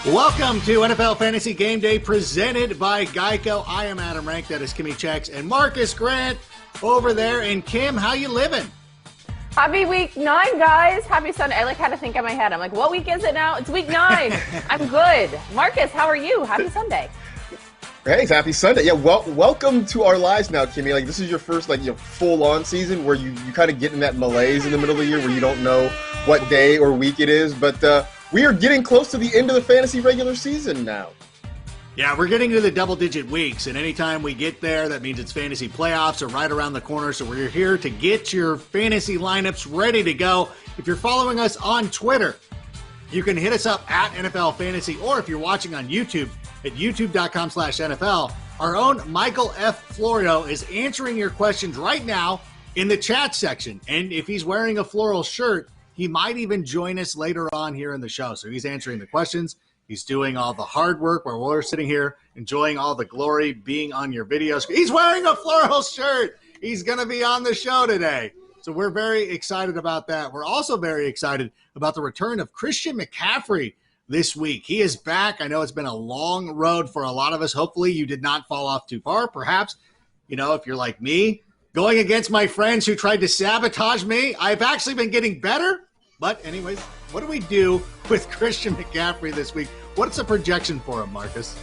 Welcome to NFL Fantasy Game Day presented by Geico. I am Adam Rank, that is Kimmy Checks, and Marcus Grant over there. And Kim, how you living? Happy week 9, guys. Happy Sunday. I had to think in my head. I'm like, what week is it now? It's week 9. I'm good. Marcus, how are you? Happy Sunday. Hey, happy Sunday. Yeah, welcome to our lives now, Kimmy. This is your first full-on season where you kind of get in that malaise in the middle of the year where you don't know what day or week it is. But we are getting close to the end of the fantasy regular season now. Yeah, we're getting to the double-digit weeks, and anytime we get there, that means it's fantasy playoffs are right around the corner, so we're here to get your fantasy lineups ready to go. If you're following us on Twitter, you can hit us up at NFL Fantasy, or if you're watching on YouTube, at youtube.com/NFL. Our own Michael F. Florio is answering your questions right now in the chat section, and if he's wearing a floral shirt, he might even join us later on here in the show. So he's answering the questions. He's doing all the hard work while we're sitting here enjoying all the glory being on your videos. He's wearing a floral shirt. He's going to be on the show today. So we're very excited about that. We're also very excited about the return of Christian McCaffrey this week. He is back. I know it's been a long road for a lot of us. Hopefully you did not fall off too far. Perhaps, if you're like me, going against my friends who tried to sabotage me, I've actually been getting better. But anyways, what do we do with Christian McCaffrey this week? What's the projection for him, Marcus?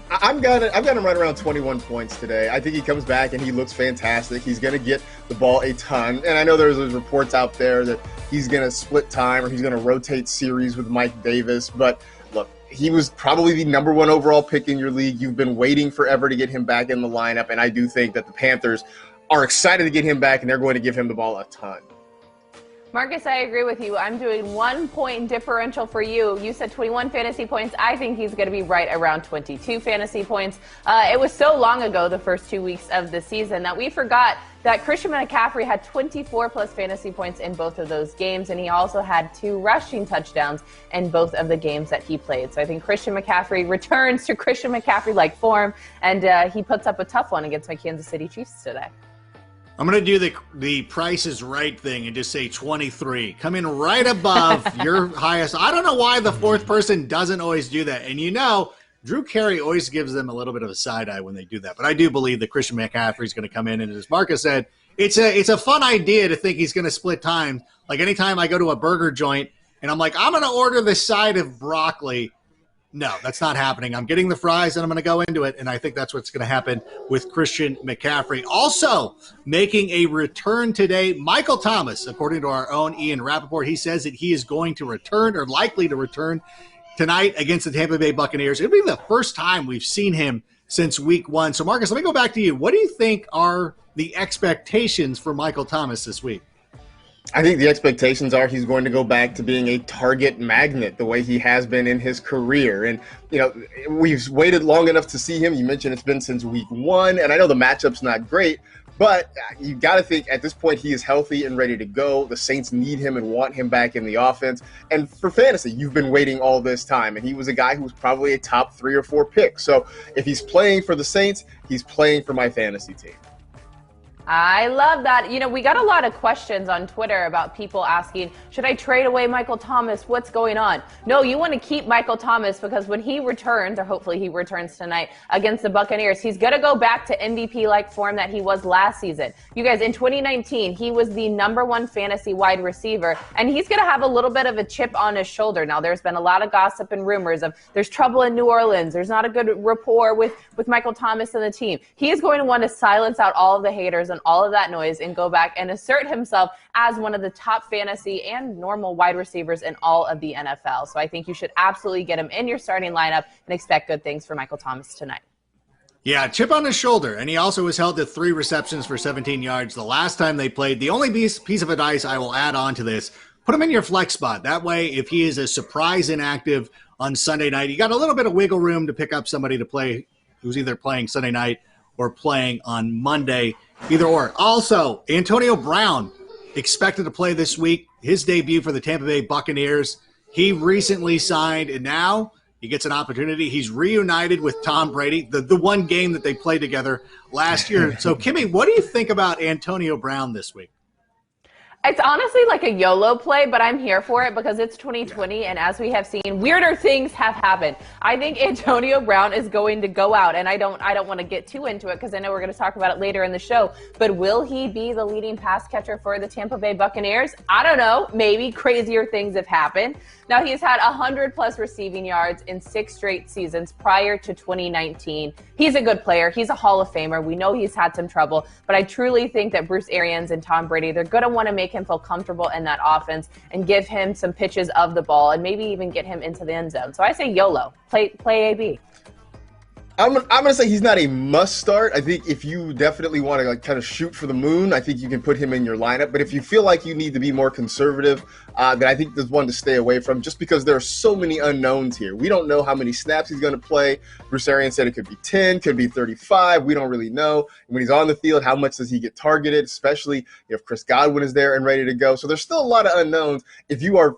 I've got him right around 21 points today. I think he comes back and he looks fantastic. He's going to get the ball a ton. And I know there's those reports out there that he's going to split time or he's going to rotate series with Mike Davis. But look, he was probably the number 1 overall pick in your league. You've been waiting forever to get him back in the lineup. And I do think that the Panthers are excited to get him back and they're going to give him the ball a ton. Marcus, I agree with you. I'm doing 1 point differential for you. You said 21 fantasy points. I think he's going to be right around 22 fantasy points. It was so long ago, the first 2 weeks of the season, that we forgot that Christian McCaffrey had 24-plus fantasy points in both of those games, and he also had 2 rushing touchdowns in both of the games that he played. So I think Christian McCaffrey returns to Christian McCaffrey-like form, and he puts up a tough one against my Kansas City Chiefs today. I'm going to do the Price is Right thing and just say 23. Come in right above your highest. I don't know why the fourth person doesn't always do that. And Drew Carey always gives them a little bit of a side eye when they do that. But I do believe that Christian McCaffrey is going to come in. And as Marcus said, it's a fun idea to think he's going to split time. Like anytime I go to a burger joint and I'm like, I'm going to order the side of broccoli. No, that's not happening. I'm getting the fries, and I'm going to go into it, and I think that's what's going to happen with Christian McCaffrey. Also making a return today, Michael Thomas, according to our own Ian Rappaport, he says that he is going to return or likely to return tonight against the Tampa Bay Buccaneers. It'll be the first time we've seen him since week 1. So, Marcus, let me go back to you. What do you think are the expectations for Michael Thomas this week? I think the expectations are he's going to go back to being a target magnet the way he has been in his career. And, we've waited long enough to see him. You mentioned it's been since week 1, and I know the matchup's not great, but you got to think at this point he is healthy and ready to go. The Saints need him and want him back in the offense. And for fantasy, you've been waiting all this time, and he was a guy who was probably a top 3 or 4 pick. So if he's playing for the Saints, he's playing for my fantasy team. I love that. We got a lot of questions on Twitter about people asking, should I trade away Michael Thomas? What's going on? No, you want to keep Michael Thomas because when he returns, or hopefully he returns tonight against the Buccaneers, he's going to go back to MVP-like form that he was last season. You guys, in 2019, he was the number 1 fantasy wide receiver, and he's going to have a little bit of a chip on his shoulder. Now, there's been a lot of gossip and rumors of there's trouble in New Orleans. There's not a good rapport with Michael Thomas and the team. He is going to want to silence out all of the haters and all of that noise and go back and assert himself as one of the top fantasy and normal wide receivers in all of the NFL. So I think you should absolutely get him in your starting lineup and expect good things for Michael Thomas tonight. Yeah, chip on his shoulder, and he also was held to 3 receptions for 17 yards the last time they played. The only piece of advice I will add on to this, put him in your flex spot. That way, if he is a surprise inactive on Sunday night, you got a little bit of wiggle room to pick up somebody to play who's either playing Sunday night or playing on Monday, either or. Also, Antonio Brown expected to play this week, his debut for the Tampa Bay Buccaneers. He recently signed, and now he gets an opportunity. He's reunited with Tom Brady, the one game that they played together last year. So, Kimmy, what do you think about Antonio Brown this week? It's honestly like a YOLO play, but I'm here for it because it's 2020, and as we have seen, weirder things have happened. I think Antonio Brown is going to go out, and I don't want to get too into it because I know we're going to talk about it later in the show, but will he be the leading pass catcher for the Tampa Bay Buccaneers? I don't know. Maybe crazier things have happened. Now, he's had 100-plus receiving yards in 6 straight seasons prior to 2019. He's a good player. He's a Hall of Famer. We know he's had some trouble, but I truly think that Bruce Arians and Tom Brady, they're going to want to make him feel comfortable in that offense and give him some pitches of the ball and maybe even get him into the end zone. So I say YOLO. Play AB. I'm gonna say he's not a must start. I think if you definitely want to kind of shoot for the moon, I think you can put him in your lineup. But if you feel like you need to be more conservative, then I think there's one to stay away from, just because there are so many unknowns here. We don't know how many snaps he's going to play. Bruce Arians said it could be 10, could be 35. We don't really know. And when he's on the field, how much does he get targeted, especially if Chris Godwin is there and ready to go. So there's still a lot of unknowns. If you are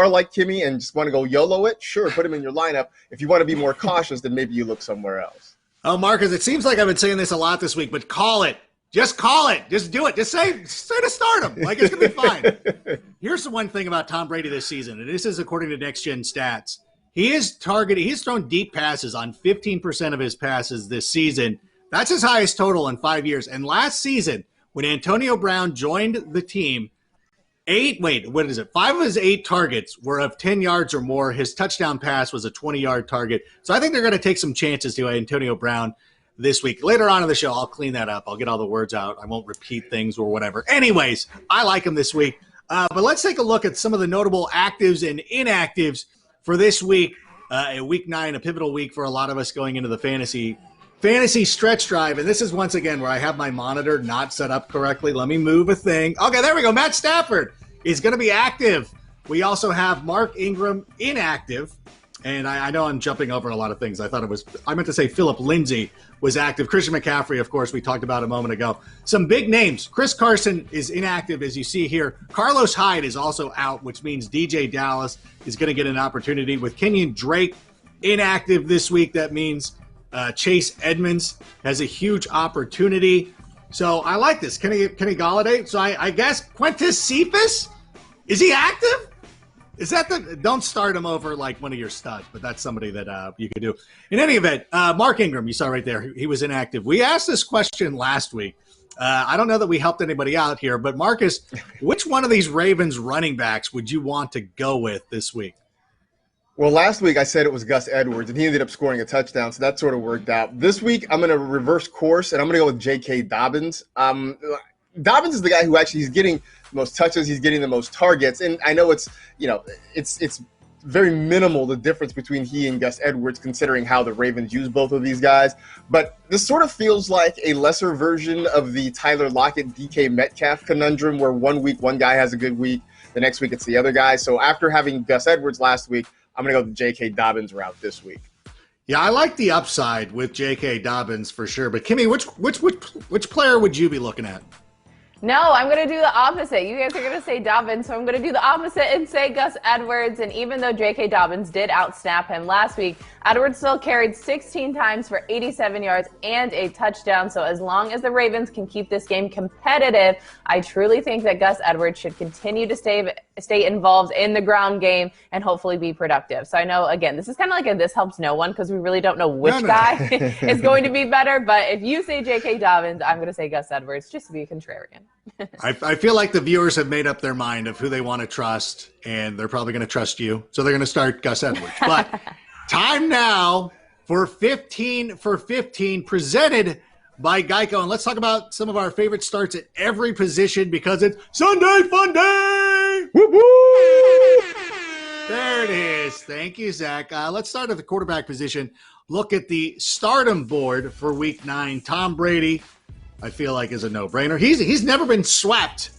like Kimmy and just want to go YOLO it, sure, put him in your lineup. If you want to be more cautious, then maybe you look somewhere else. Oh, Marcus, it seems like I've been saying this a lot this week, but call it. Just call it. Just do it. Just say to start him. Like, it's going to be fine. Here's the one thing about Tom Brady this season, and this is according to Next Gen Stats. He's thrown deep passes on 15% of his passes this season. That's his highest total in 5 years. And last season, when Antonio Brown joined the team, 5 of his 8 targets were of 10 yards or more. His touchdown pass was a 20-yard target. So I think they're going to take some chances to Antonio Brown this week. Later on in the show, I'll clean that up. I'll get all the words out. I won't repeat things or whatever. Anyways, I like him this week. But let's take a look at some of the notable actives and inactives for this week. Week 9, a pivotal week for a lot of us going into the fantasy stretch drive. And this is once again where I have my monitor not set up correctly. Let me move a thing. Okay, there we go. Matt Stafford is going to be active. We also have Mark Ingram inactive. And I know I'm jumping over a lot of things. I meant to say Philip Lindsay was active. Christian McCaffrey, of course, we talked about a moment ago. Some big names. Chris Carson is inactive, as you see here. Carlos Hyde is also out, which means DJ Dallas is going to get an opportunity. With Kenyon Drake inactive this week, that means Chase Edmonds has a huge opportunity. So I like this. Kenny Golladay. So I guess Quintus Cephas, is he active? Is that don't start him over like one of your studs, but that's somebody that you could do. In any event, Mark Ingram, you saw right there, he was inactive. We asked this question last week. I don't know that we helped anybody out here, but Marcus, which one of these Ravens running backs would you want to go with this week? Well, last week I said it was Gus Edwards, and he ended up scoring a touchdown, so that sort of worked out. This week I'm going to reverse course, and I'm going to go with J.K. Dobbins. Dobbins is the guy who actually is getting the most touches, he's getting the most targets, and I know it's very minimal, the difference between he and Gus Edwards, considering how the Ravens use both of these guys. But this sort of feels like a lesser version of the Tyler Lockett, DK Metcalf conundrum, where 1 week one guy has a good week, the next week it's the other guy. So after having Gus Edwards last week, I'm going to go the J.K. Dobbins route this week. Yeah, I like the upside with J.K. Dobbins for sure. But Kimmy, which player would you be looking at? No, I'm going to do the opposite. You guys are going to say Dobbins, so I'm going to do the opposite and say Gus Edwards. And even though J.K. Dobbins did outsnap him last week, Edwards still carried 16 times for 87 yards and a touchdown. So as long as the Ravens can keep this game competitive, I truly think that Gus Edwards should continue to stay involved in the ground game and hopefully be productive. So I know, again, this is kind of like a this helps no one because we really don't know which guy is going to be better. But if you say J.K. Dobbins, I'm going to say Gus Edwards just to be a contrarian. I feel like the viewers have made up their mind of who they want to trust, and they're probably going to trust you. So they're going to start Gus Edwards. But time now for 15 for 15 presented by Geico. And let's talk about some of our favorite starts at every position because it's Sunday Fun Day. Woo-hoo! There it is. Thank you, Zach. Let's start at the quarterback position. Look at the stardom board for week 9. Tom Brady, I feel like, is a no-brainer. He's never been swept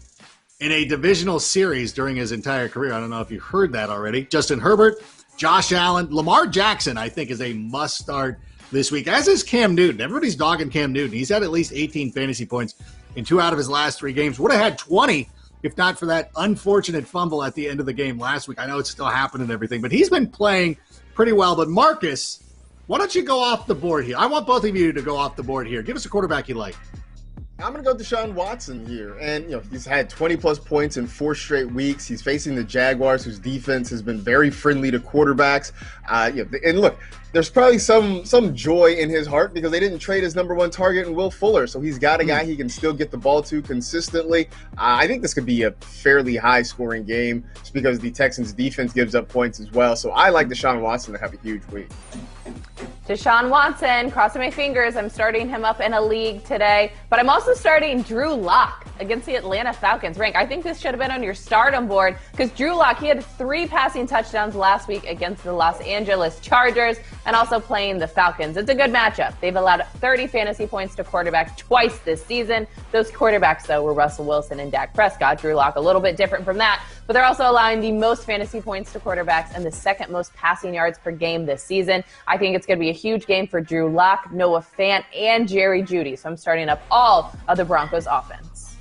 in a divisional series during his entire career. I don't know if you heard that already. Justin Herbert, Josh Allen, Lamar Jackson, I think, is a must-start this week, as is Cam Newton. Everybody's dogging Cam Newton. He's had at least 18 fantasy points in 2 out of his last 3 games. Would have had 20 if not for that unfortunate fumble at the end of the game last week. I know it's still happening and everything, but he's been playing pretty well. But Marcus, why don't you go off the board here? I want both of you to go off the board here. Give us a quarterback you like. I'm going to go Deshaun Watson here. And, he's had 20-plus points in 4 straight weeks. He's facing the Jaguars, whose defense has been very friendly to quarterbacks. And look, there's probably some joy in his heart because they didn't trade his number 1 target in Will Fuller. So he's got a guy he can still get the ball to consistently. I think this could be a fairly high-scoring game just because the Texans' defense gives up points as well. So I like Deshaun Watson to have a huge week. Deshaun Watson, crossing my fingers, I'm starting him up in a league today. But I'm also starting Drew Lock against the Atlanta Falcons. Rank, I think this should have been on your stardom board because Drew Lock, he had 3 passing touchdowns last week against the Los Angeles Chargers and also playing the Falcons. It's a good matchup. They've allowed 30 fantasy points to quarterbacks twice this season. Those quarterbacks, though, were Russell Wilson and Dak Prescott. Drew Lock, a little bit different from that. But they're also allowing the most fantasy points to quarterbacks and the 2nd most passing yards per game this season. I think it's going to be a huge game for Drew Lock, Noah Fant, and Jerry Jeudy. So I'm starting up all of the Broncos offense.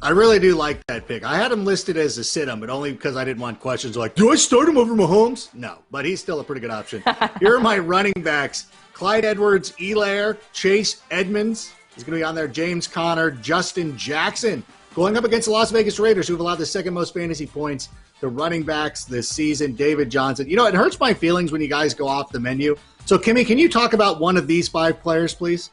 I really do like that pick. I had him listed as a sit-em, but only because I didn't want questions like, do I start him over Mahomes? No, but he's still a pretty good option. Here are my running backs. Clyde Edwards-Helaire, Chase Edmonds is going to be on there, James Conner, Justin Jackson. Going up against the Las Vegas Raiders, who have allowed the 2nd most fantasy points to running backs this season, David Johnson. It hurts my feelings when you guys go off the menu. So, Kimmy, can you talk about one of these 5 players, please?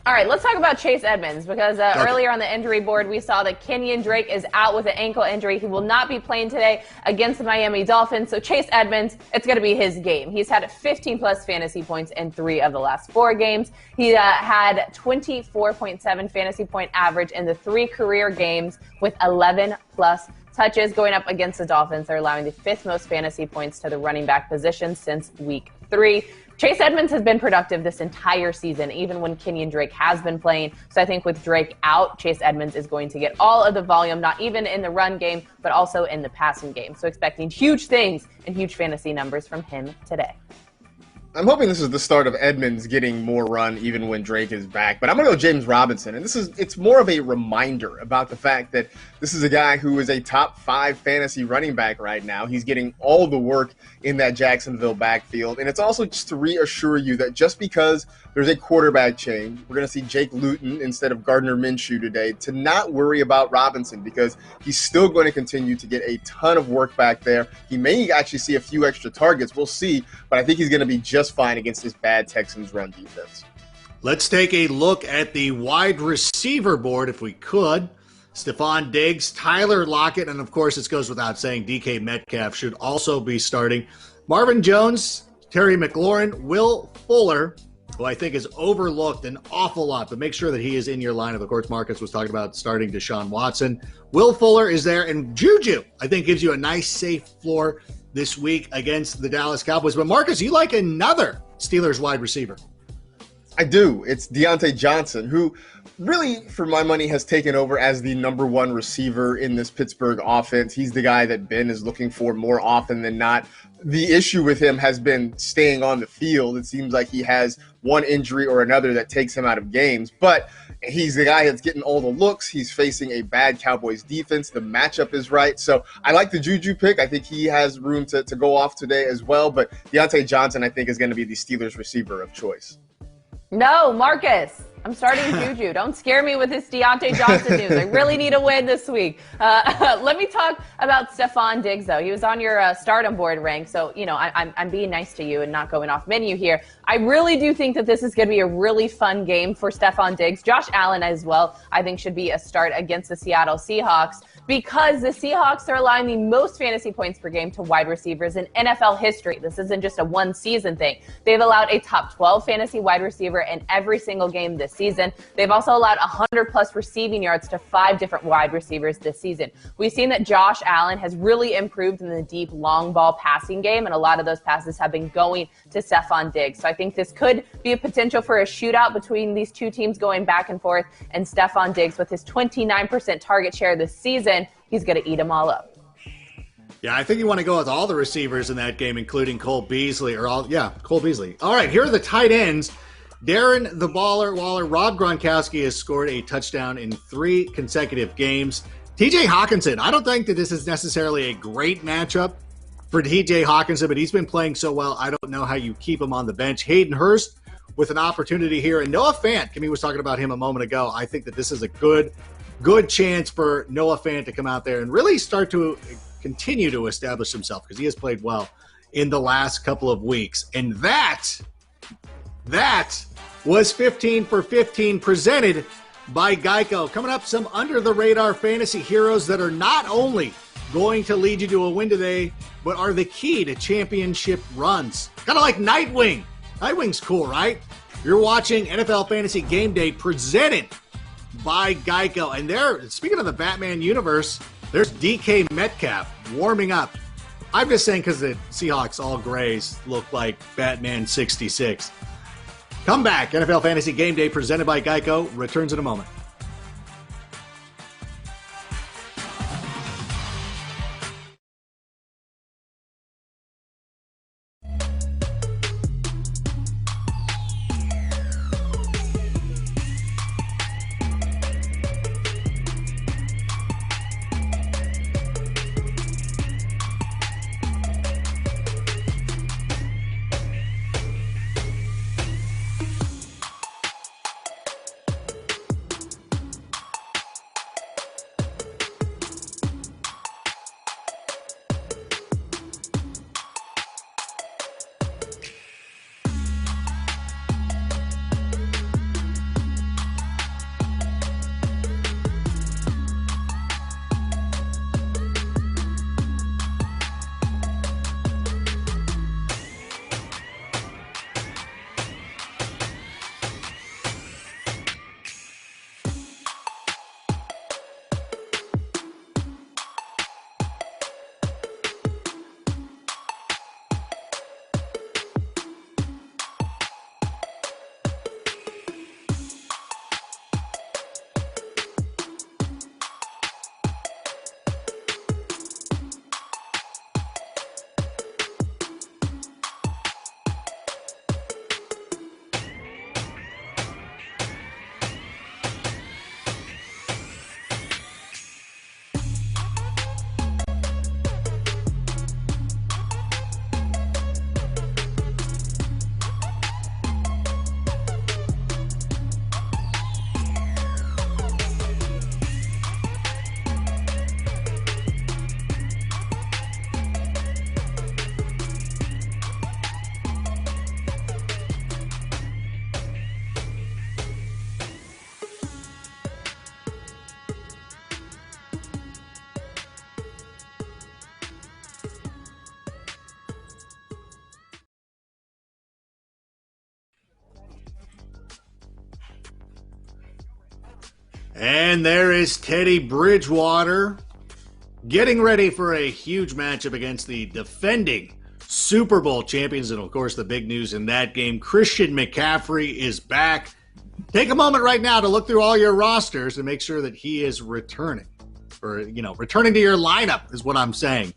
All right, let's talk about Chase Edmonds because earlier on the injury board, we saw that Kenyon Drake is out with an ankle injury. He will not be playing today against the Miami Dolphins. So Chase Edmonds, it's going to be his game. He's had 15-plus fantasy points in 3 of the last 4 games. He had 24.7 fantasy point average in the 3 career games with 11-plus touches going up against the Dolphins. They're allowing the 5th most fantasy points to the running back position since week 3. Chase Edmonds has been productive this entire season, even when Kenyon Drake has been playing. So I think with Drake out, Chase Edmonds is going to get all of the volume, not even in the run game, but also in the passing game. So expecting huge things and huge fantasy numbers from him today. I'm hoping this is the start of Edmonds getting more run even when Drake is back. But I'm going to go James Robinson. And it's more of a reminder about the fact that this is a guy who is a top 5 fantasy running back right now. He's getting all the work in that Jacksonville backfield. And it's also just to reassure you that just because there's a quarterback change, we're going to see Jake Luton instead of Gardner Minshew today, to not worry about Robinson because he's still going to continue to get a ton of work back there. He may actually see a few extra targets. We'll see. But I think he's going to be just fine against this bad Texans run defense. Let's take a look at the wide receiver board if we could. Stephon Diggs, Tyler Lockett, and of course this goes without saying DK Metcalf should also be starting. Marvin Jones, Terry McLaurin, Will Fuller, who I think is overlooked an awful lot, but make sure that he is in your lineup. Of course, Marcus was talking about starting Deshaun Watson. Will Fuller is there, and Juju, I think, gives you a nice, safe floor this week against the Dallas Cowboys. But Marcus, you like another Steelers wide receiver. I do. It's Deontay Johnson, who really, for my money, has taken over as the number 1 receiver in this Pittsburgh offense. He's the guy that Ben is looking for more often than not. The issue with him has been staying on the field. It seems like he has one injury or another that takes him out of games, but he's the guy that's getting all the looks. He's facing a bad Cowboys defense. The matchup is right. So I like the Juju pick. I think he has room to go off today as well, but Deontay Johnson, I think, is going to be the Steelers receiver of choice. No, Marcus, I'm starting Juju. Don't scare me with this Deontay Johnson news. I really need a win this week. Let me talk about Stephon Diggs, though. He was on your stardom board rank, so, I'm being nice to you and not going off menu here. I really do think that this is going to be a really fun game for Stephon Diggs. Josh Allen as well, I think, should be a start against the Seattle Seahawks, because the Seahawks are allowing the most fantasy points per game to wide receivers in NFL history. This isn't just a one-season thing. They've allowed a top 12 fantasy wide receiver in every single game this season. They've also allowed 100-plus receiving yards to 5 different wide receivers this season. We've seen that Josh Allen has really improved in the deep, long ball passing game, and a lot of those passes have been going to Stephon Diggs. So I think this could be a potential for a shootout between these two teams going back and forth, and Stephon Diggs, with his 29% target share this season, he's going to eat them all up. Yeah, I think you want to go with all the receivers in that game, including Cole Beasley. Cole Beasley. All right, here are the tight ends. Darren the Baller Waller, Rob Gronkowski has scored a touchdown in 3 consecutive games. TJ Hawkinson, I don't think that this is necessarily a great matchup for TJ Hawkinson, but he's been playing so well, I don't know how you keep him on the bench. Hayden Hurst, with an opportunity here. And Noah Fant, Kimmy was talking about him a moment ago. I think that this is a good chance for Noah Fant to come out there and really start to continue to establish himself, because he has played well in the last couple of weeks. And that was 15 for 15 presented by Geico. Coming up, some under-the-radar fantasy heroes that are not only going to lead you to a win today, but are the key to championship runs. Kind of like Nightwing. Nightwing's cool, right? You're watching NFL Fantasy Game Day presented by Geico. And there, speaking of the Batman universe, there's DK Metcalf warming up. I'm just saying because the Seahawks all grays look like Batman 66. Come back. NFL Fantasy Game Day presented by Geico returns in a moment. And there is Teddy Bridgewater getting ready for a huge matchup against the defending Super Bowl champions. And, of course, the big news in that game, Christian McCaffrey is back. Take a moment right now to look through all your rosters and make sure that he is returning. Or, returning to your lineup is what I'm saying.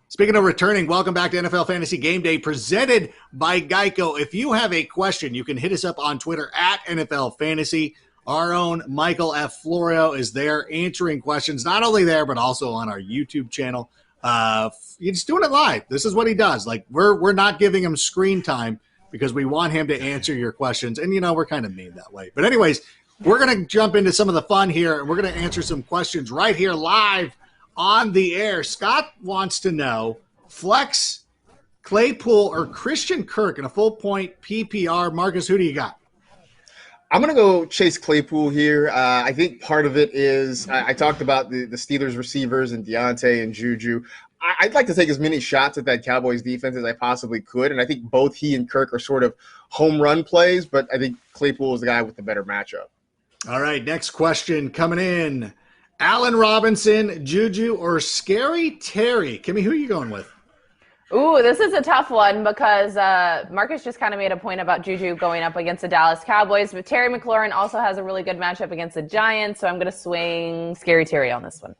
Speaking of returning, welcome back to NFL Fantasy Game Day presented by Geico. If you have a question, you can hit us up on Twitter at NFL Fantasy. Our own Michael F. Florio is there answering questions, not only there, but also on our YouTube channel. He's doing it live. This is what he does. Like, we're not giving him screen time because we want him to answer your questions. And, we're kind of mean that way. But anyways, we're going to jump into some of the fun here, and we're going to answer some questions right here live on the air. Scott wants to know, flex Claypool or Christian Kirk in a full-point PPR. Marcus, who do you got? I'm going to go Chase Claypool here. I think part of it is I talked about the Steelers receivers and Deontay and Juju. I'd like to take as many shots at that Cowboys defense as I possibly could, and I think both he and Kirk are sort of home run plays, but I think Claypool is the guy with the better matchup. All right, next question coming in. Allen Robinson, Juju, or Scary Terry? Kimmy, who are you going with? Ooh, this is a tough one because Marcus just kind of made a point about Juju going up against the Dallas Cowboys, but Terry McLaurin also has a really good matchup against the Giants, so I'm going to swing Scary Terry on this one.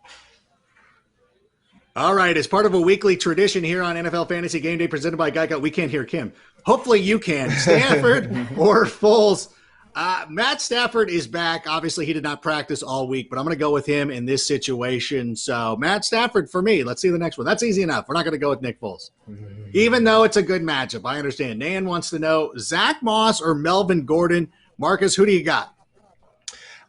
All right, as part of a weekly tradition here on NFL Fantasy Game Day presented by Geico, we can't hear Kim. Hopefully you can. Stafford or Foles? Matt Stafford is back. Obviously, he did not practice all week, but I'm going to go with him in this situation. So, Matt Stafford for me. Let's see the next one. That's easy enough. We're not going to go with Nick Foles. Even though it's a good matchup, I understand. Nan wants to know, Zach Moss or Melvin Gordon? Marcus, who do you got?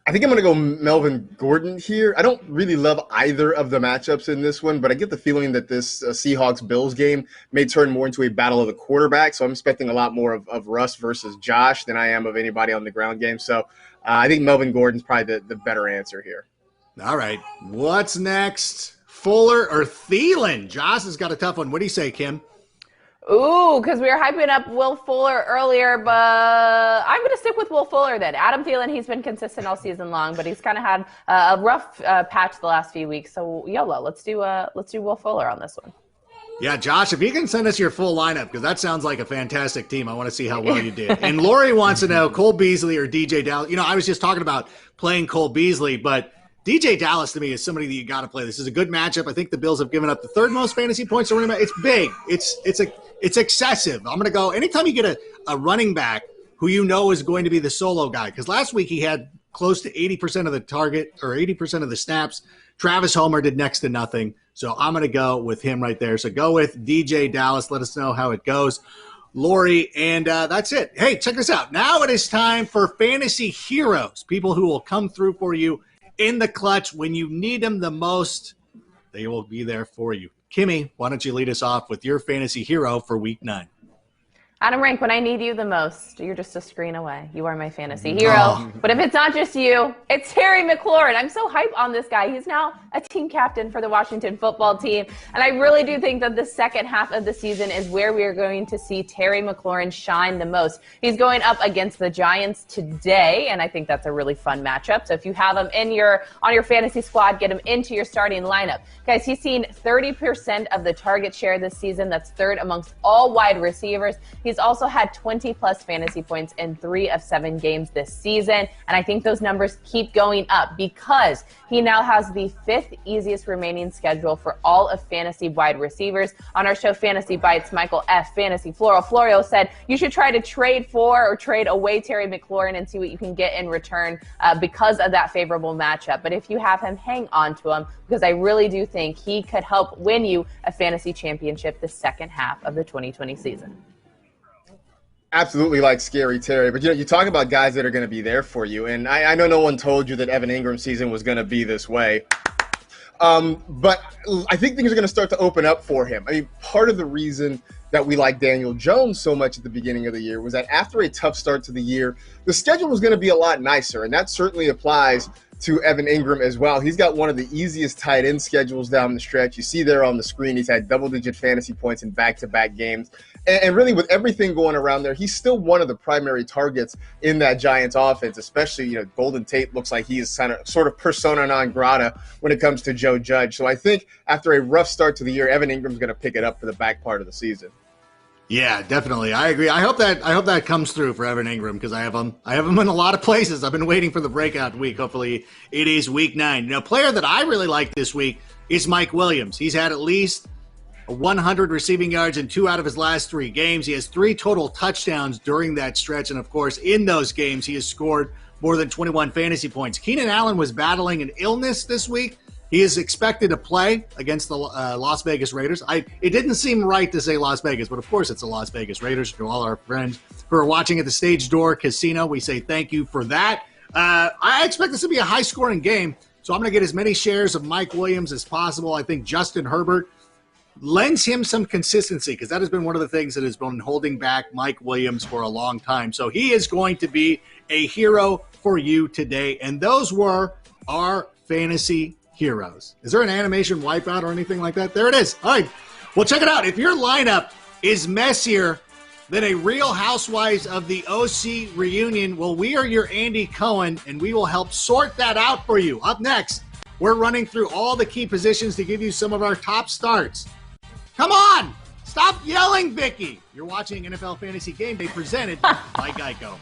I think I'm going to go Melvin Gordon here. I don't really love either of the matchups in this one, but I get the feeling that this Seahawks-Bills game may turn more into a battle of the quarterback. So I'm expecting a lot more of Russ versus Josh than I am of anybody on the ground game. So I think Melvin Gordon's probably the better answer here. All right. What's next? Fuller or Thielen? Josh has got a tough one. What do you say, Kim? Ooh, because we were hyping up Will Fuller earlier, but I'm going to stick with Will Fuller then. Adam Thielen, he's been consistent all season long, but he's kind of had a rough patch the last few weeks. So YOLO, let's do Will Fuller on this one. Yeah, Josh, if you can send us your full lineup, because that sounds like a fantastic team. I want to see how well you did. And Lori wants to know Cole Beasley or DJ Dallas. You know, I was just talking about playing Cole Beasley, but DJ Dallas to me is somebody that you got to play. This is a good matchup. I think the Bills have given up the third most fantasy points to running back. It's big. It's excessive. I'm going to go anytime you get a running back who you know is going to be the solo guy, because last week he had close to 80% of the target or 80% of the snaps. Travis Homer did next to nothing. So I'm going to go with him right there. So go with DJ Dallas. Let us know how it goes, Lori. And that's it. Hey, check this out. Now it is time for Fantasy Heroes, people who will come through for you in the clutch when you need them the most. They will be there for you. Kimmy, why don't you lead us off with your fantasy hero for week 9? Adam Rank, when I need you the most, you're just a screen away. You are my fantasy hero. Oh. But if it's not just you, it's Terry McLaurin. I'm so hyped on this guy. He's now a team captain for the Washington football team. And I really do think that the second half of the season is where we are going to see Terry McLaurin shine the most. He's going up against the Giants today, and I think that's a really fun matchup. So if you have him on your fantasy squad, get him into your starting lineup. Guys, he's seen 30% of the target share this season. That's third amongst all wide receivers. He's also had 20-plus fantasy points in 3 of 7 games this season, and I think those numbers keep going up because he now has the 5th easiest remaining schedule for all of fantasy wide receivers. On our show, Fantasy Bites, Michael F., Fantasy Florio said you should try to trade for or trade away Terry McLaurin and see what you can get in return because of that favorable matchup. But if you have him, hang on to him because I really do think he could help win you a fantasy championship the second half of the 2020 season. Absolutely like Scary Terry, but you talk about guys that are going to be there for you, and I know no one told you that Evan Ingram's season was going to be this way, but I think things are going to start to open up for him. I mean, part of the reason that we like Daniel Jones so much at the beginning of the year was that after a tough start to the year, the schedule was going to be a lot nicer, and that certainly applies to Evan Ingram as well. He's got one of the easiest tight end schedules down the stretch. You see there on the screen, he's had double-digit fantasy points in back-to-back games. And really, with everything going around there, he's still one of the primary targets in that Giants offense, especially, Golden Tate looks like he is sort of persona non grata when it comes to Joe Judge. So I think after a rough start to the year, Evan Ingram's going to pick it up for the back part of the season. Yeah, definitely. I agree. I hope that comes through for Evan Ingram because I have him in a lot of places. I've been waiting for the breakout week. Hopefully it is week 9. Player that I really like this week is Mike Williams. He's had at least 100 receiving yards in 2 out of his last 3 games. He has 3 total touchdowns during that stretch. And of course, in those games, he has scored more than 21 fantasy points. Keenan Allen was battling an illness this week. He is expected to play against the Las Vegas Raiders. It didn't seem right to say Las Vegas, but of course it's the Las Vegas Raiders. To all our friends who are watching at the Stage Door Casino, we say thank you for that. I expect this to be a high-scoring game, so I'm going to get as many shares of Mike Williams as possible. I think Justin Herbert lends him some consistency because that has been one of the things that has been holding back Mike Williams for a long time. So he is going to be a hero for you today, and those were our fantasy heroes. Is there an animation wipeout or anything like that? There it is. All right. Well, check it out. If your lineup is messier than a Real Housewives of the OC reunion, well, we are your Andy Cohen, and we will help sort that out for you. Up next, we're running through all the key positions to give you some of our top starts. Come on! Stop yelling, Vicky! You're watching NFL Fantasy Game Day presented by Geico.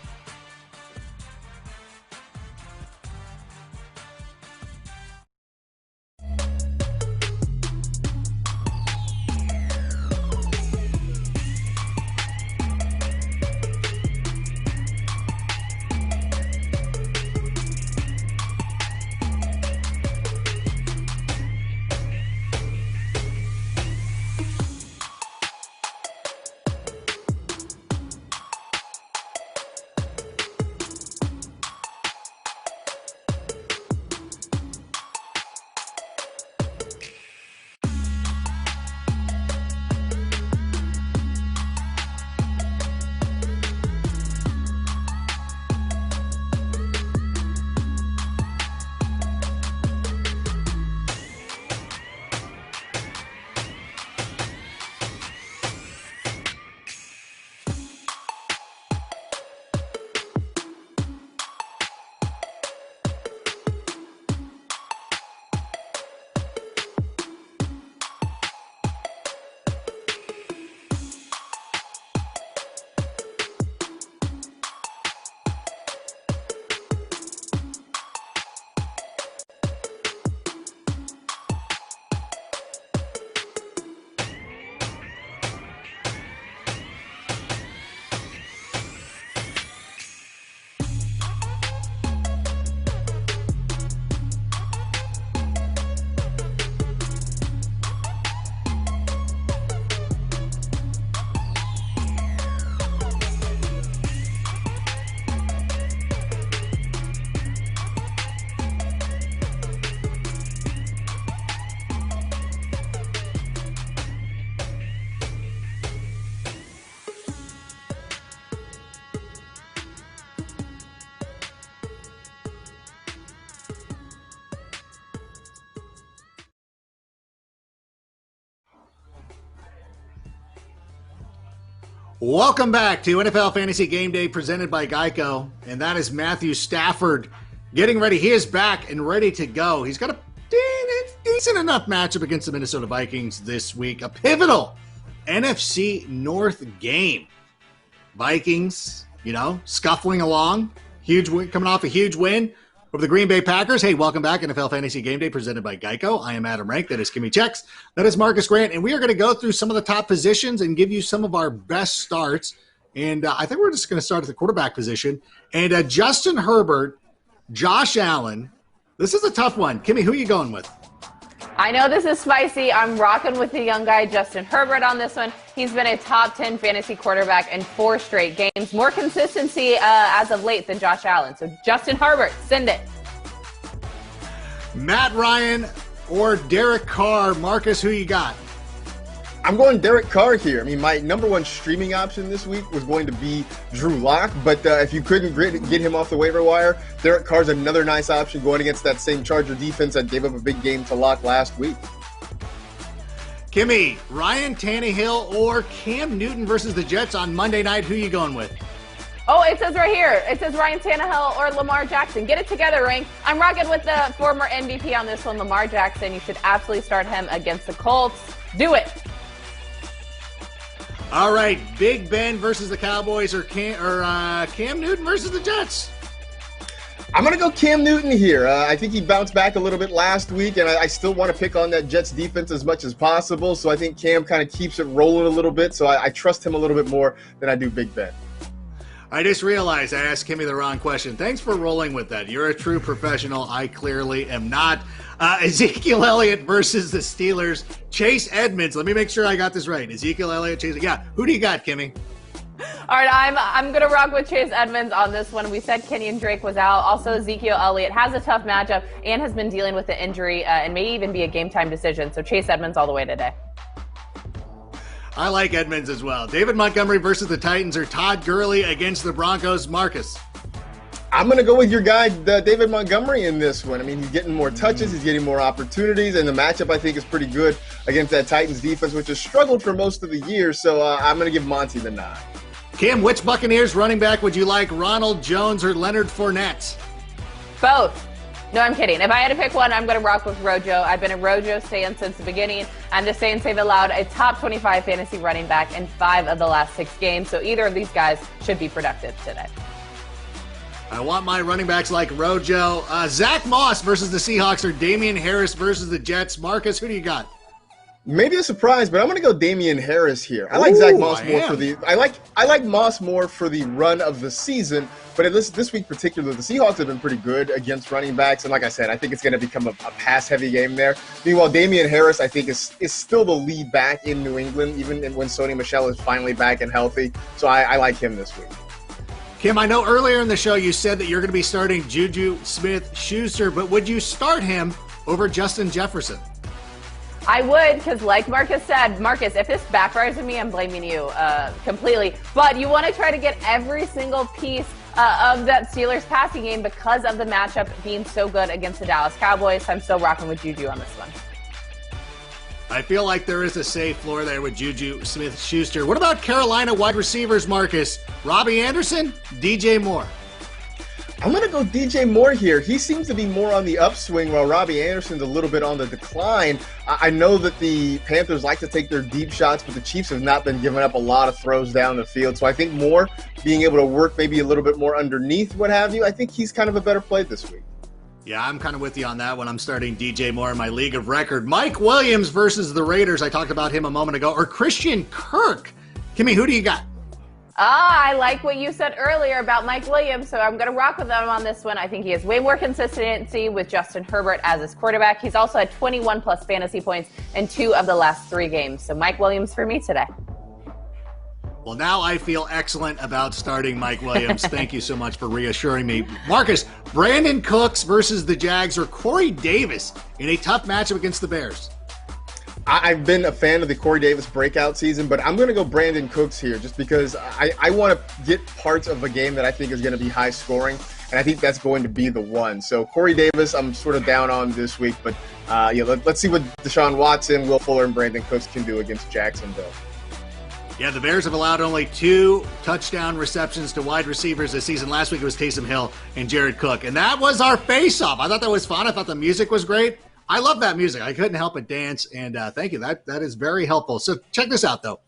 Welcome back to NFL Fantasy Game Day presented by Geico, and that is Matthew Stafford getting ready. He is back and ready to go. He's got a decent enough matchup against the Minnesota Vikings this week, a pivotal NFC North game. Vikings, scuffling along, huge win, coming off a huge win over the Green Bay Packers. Hey, welcome back, NFL Fantasy Game Day presented by Geico. I am Adam Rank. That is Kimmy Checks. That is Marcus Grant. And we are going to go through some of the top positions and give you some of our best starts. And I think we're just going to start at the quarterback position. And Justin Herbert, Josh Allen. This is a tough one. Kimmy, who are you going with? I know this is spicy. I'm rocking with the young guy, Justin Herbert, on this one. He's been a top 10 fantasy quarterback in 4 straight games. More consistency as of late than Josh Allen. So Justin Herbert, send it. Matt Ryan or Derek Carr. Marcus, who you got? I'm going Derek Carr here. I mean, my number one streaming option this week was going to be Drew Lock, but if you couldn't get him off the waiver wire, Derek Carr's another nice option going against that same Charger defense that gave up a big game to Lock last week. Kimmy, Ryan Tannehill or Cam Newton versus the Jets on Monday night. Who you going with? Oh, it says right here. It says Ryan Tannehill or Lamar Jackson. Get it together, Rank. I'm rocking with the former MVP on this one, Lamar Jackson. You should absolutely start him against the Colts. Do it. All right, Big Ben versus the Cowboys or Cam Newton versus the Jets? I'm going to go Cam Newton here. I think he bounced back a little bit last week, and I still want to pick on that Jets defense as much as possible. So I think Cam kind of keeps it rolling a little bit. So I trust him a little bit more than I do Big Ben. I just realized I asked Kimmy the wrong question. Thanks for rolling with that. You're a true professional. I clearly am not. Ezekiel Elliott versus the Steelers. Chase Edmonds. Let me make sure I got this right. Ezekiel Elliott, Chase. Yeah. Who do you got, Kimmy? All right, I'm going to rock with Chase Edmonds on this one. We said Kenyon Drake was out. Also, Ezekiel Elliott has a tough matchup and has been dealing with the injury and may even be a game-time decision. So Chase Edmonds all the way today. I like Edmonds as well. David Montgomery versus the Titans or Todd Gurley against the Broncos. Marcus. I'm going to go with your guy, David Montgomery, in this one. I mean, he's getting more touches, he's getting more opportunities, and the matchup, I think, is pretty good against that Titans defense, which has struggled for most of the year. So I'm going to give Monty the nod. Kim, which Buccaneers running back would you like, Ronald Jones or Leonard Fournette? Both. No, I'm kidding. If I had to pick one, I'm going to rock with Rojo. I've been a Rojo fan since the beginning. I'm just saying, save it loud, a top 25 fantasy running back in 5 of the last 6 games. So either of these guys should be productive today. I want my running backs like Rojo. Zach Moss versus the Seahawks or Damian Harris versus the Jets. Marcus, who do you got? Maybe a surprise, but I'm going to go Damian Harris here. I like Zach Moss more for the. I like Moss more for the run of the season, but this week particularly, the Seahawks have been pretty good against running backs, and like I said, I think it's going to become a pass-heavy game there. Meanwhile, Damian Harris, I think, is still the lead back in New England, even when Sony Michel is finally back and healthy. So I like him this week. Kim, I know earlier in the show you said that you're going to be starting Juju Smith-Schuster, but would you start him over Justin Jefferson? I would, because like Marcus said, Marcus, if this backfires on me, I'm blaming you completely. But you want to try to get every single piece of that Steelers passing game because of the matchup being so good against the Dallas Cowboys. I'm still rocking with Juju on this one. I feel like there is a safe floor there with Juju Smith-Schuster. What about Carolina wide receivers, Marcus? Robbie Anderson, DJ Moore? I'm going to go DJ Moore here. He seems to be more on the upswing while Robbie Anderson's a little bit on the decline. I know that the Panthers like to take their deep shots, but the Chiefs have not been giving up a lot of throws down the field. So I think Moore being able to work maybe a little bit more underneath, what have you, I think he's kind of a better play this week. Yeah, I'm kind of with you on that one. I'm starting DJ Moore in my league of record. Mike Williams versus the Raiders. I talked about him a moment ago. Or Christian Kirk. Kimmy, who do you got? I like what you said earlier about Mike Williams, so I'm going to rock with him on this one. I think he has way more consistency with Justin Herbert as his quarterback. He's also had 21-plus fantasy points in 2 of the last 3 games. So Mike Williams for me today. Well, now I feel excellent about starting Mike Williams. Thank you so much for reassuring me. Marcus, Brandon Cooks versus the Jags or Corey Davis in a tough matchup against the Bears? I've been a fan of the Corey Davis breakout season, but I'm going to go Brandon Cooks here just because I want to get parts of a game that I think is going to be high scoring, and I think that's going to be the one. So Corey Davis, I'm sort of down on this week, but let's see what Deshaun Watson, Will Fuller, and Brandon Cooks can do against Jacksonville. Yeah, the Bears have allowed only 2 touchdown receptions to wide receivers this season. Last week it was Taysom Hill and Jared Cook. And that was our face-off. I thought that was fun. I thought the music was great. I love that music. I couldn't help but dance. And thank you. That is very helpful. So check this out, though.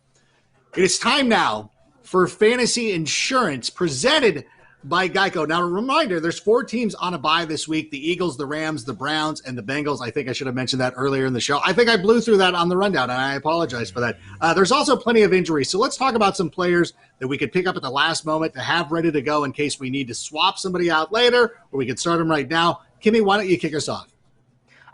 It is time now for fantasy insurance presented by Geico. Now, a reminder, there's 4 teams on a bye this week: the Eagles, the Rams, the Browns, and the Bengals. I think I should have mentioned that earlier in the show. I think I blew through that on the rundown, and I apologize for that. There's also plenty of injuries. So let's talk about some players that we could pick up at the last moment to have ready to go in case we need to swap somebody out later, or we could start them right now. Kimmy, why don't you kick us off?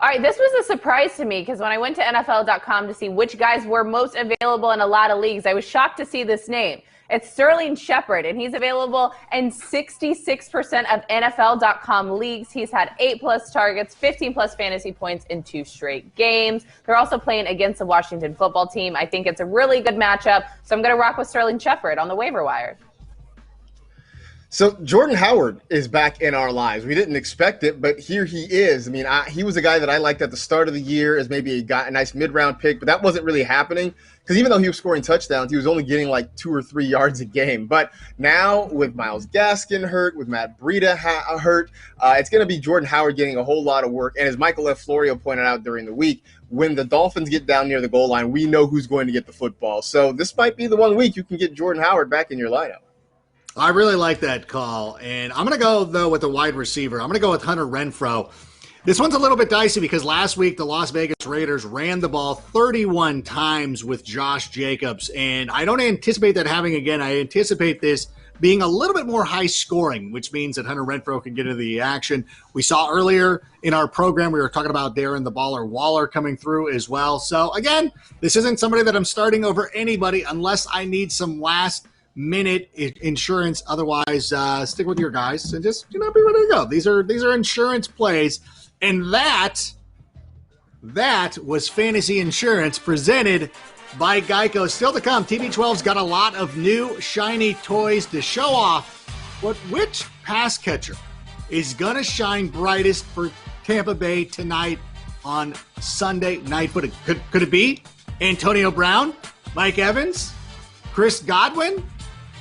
All right, this was a surprise to me because when I went to NFL.com to see which guys were most available in a lot of leagues, I was shocked to see this name. It's Sterling Shepard, and he's available in 66% of NFL.com leagues. He's had 8+ targets, 15+ fantasy points in 2 straight games. They're also playing against the Washington football team. I think it's a really good matchup, so I'm going to rock with Sterling Shepard on the waiver wire. So Jordan Howard is back in our lives. We didn't expect it, but here he is. I mean, he was a guy that I liked at the start of the year as maybe a nice mid-round pick, but that wasn't really happening because even though he was scoring touchdowns, he was only getting like 2 or 3 yards a game. But now with Myles Gaskin hurt, with Matt Breida hurt, it's going to be Jordan Howard getting a whole lot of work. And as Michael F. Florio pointed out during the week, when the Dolphins get down near the goal line, we know who's going to get the football. So this might be the one week you can get Jordan Howard back in your lineup. I really like that call, and I'm going to go, though, with the wide receiver. I'm going to go with Hunter Renfrow. This one's a little bit dicey because last week the Las Vegas Raiders ran the ball 31 times with Josh Jacobs, and I don't anticipate that happening again. I anticipate this being a little bit more high scoring, which means that Hunter Renfrow can get into the action. We saw earlier in our program, we were talking about Darren the Baller Waller coming through as well. So, again, this isn't somebody that I'm starting over anybody unless I need some last-minute insurance. Otherwise, stick with your guys and just be ready to go. These are insurance plays, and that was fantasy insurance presented by Geico. Still to come, TB12's got a lot of new shiny toys to show off. But which pass catcher is gonna shine brightest for Tampa Bay tonight on Sunday Night Football? Could it be Antonio Brown, Mike Evans, Chris Godwin?